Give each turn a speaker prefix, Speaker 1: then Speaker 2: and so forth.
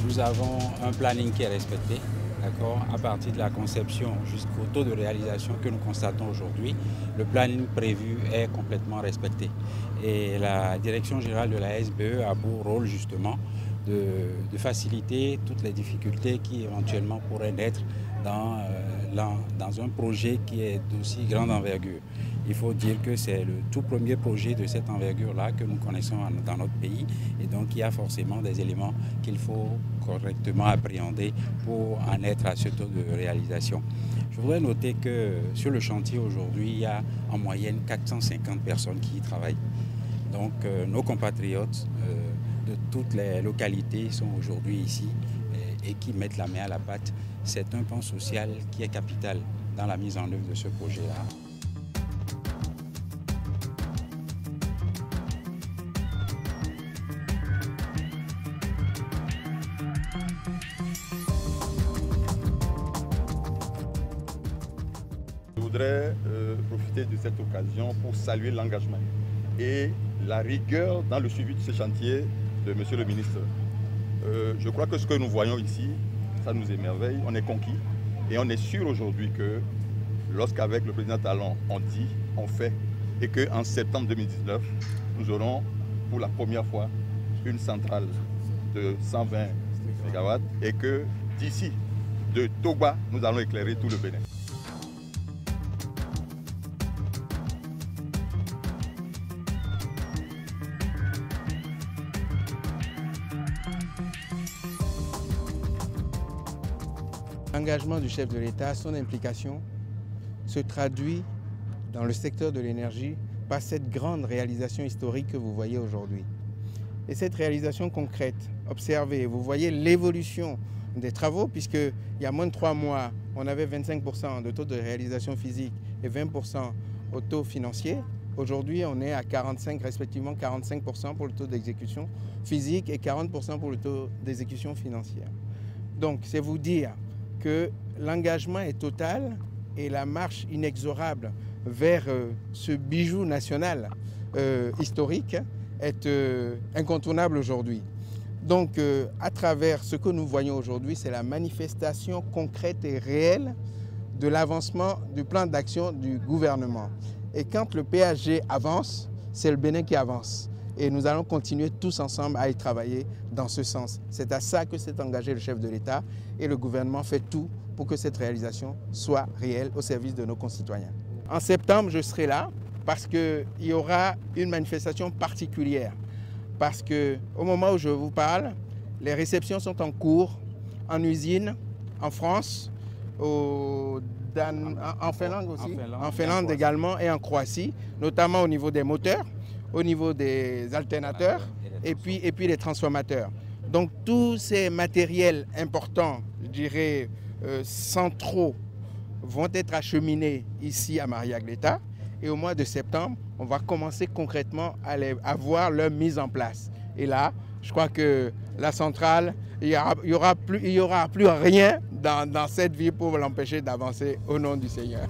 Speaker 1: nous avons un planning qui est respecté. À partir de la conception jusqu'au taux de réalisation que nous constatons aujourd'hui, le planning prévu est complètement respecté. Et la direction générale de la SBE a pour rôle justement de faciliter toutes les difficultés qui éventuellement pourraient naître dans un projet qui est d'aussi grande envergure. Il faut dire que c'est le tout premier projet de cette envergure-là que nous connaissons dans notre pays, et donc il y a forcément des éléments qu'il faut correctement appréhender pour en être à ce taux de réalisation. Je voudrais noter que sur le chantier aujourd'hui, il y a en moyenne 450 personnes qui y travaillent. Donc nos compatriotes de toutes les localités sont aujourd'hui ici et qui mettent la main à la pâte. C'est un pan social qui est capital dans la mise en œuvre de ce projet-là.
Speaker 2: Je voudrais profiter de cette occasion pour saluer l'engagement et la rigueur dans le suivi de ce chantier de Monsieur le ministre. Je crois que ce que nous voyons ici, ça nous émerveille, on est conquis et on est sûr aujourd'hui que lorsqu'avec le président Talon on dit, on fait, et qu'en septembre 2019, nous aurons pour la première fois une centrale de 120 MW et que d'ici de Togba, nous allons éclairer tout le Bénin.
Speaker 3: L'engagement du chef de l'État, son implication, se traduit dans le secteur de l'énergie par cette grande réalisation historique que vous voyez aujourd'hui. Et cette réalisation concrète, observez, vous voyez l'évolution des travaux, puisqu'il y a moins de 3 mois, on avait 25% de taux de réalisation physique et 20% au taux financier. Aujourd'hui, on est à 45, respectivement 45% pour le taux d'exécution physique et 40% pour le taux d'exécution financière. Donc, c'est vous dire que l'engagement est total et la marche inexorable vers ce bijou national historique est incontournable aujourd'hui. Donc, à travers ce que nous voyons aujourd'hui, c'est la manifestation concrète et réelle de l'avancement du plan d'action du gouvernement. Et quand le PAG avance, c'est le Bénin qui avance. Et nous allons continuer tous ensemble à y travailler dans ce sens. C'est à ça que s'est engagé le chef de l'État et le gouvernement fait tout pour que cette réalisation soit réelle au service de nos concitoyens. En septembre, je serai là parce qu'il y aura une manifestation particulière. Parce qu'au moment où je vous parle, les réceptions sont en cours en usine, en France, en Finlande aussi, en Finlande également et en Croatie, notamment au niveau des moteurs, au niveau des alternateurs et puis des transformateurs. Donc tous ces matériels importants, je dirais centraux, vont être acheminés ici à Mariagleta. Et au mois de septembre, on va commencer concrètement à voir leur mise en place. Et là, je crois que la centrale, il n'y aura plus rien dans cette ville pour l'empêcher d'avancer au nom du Seigneur.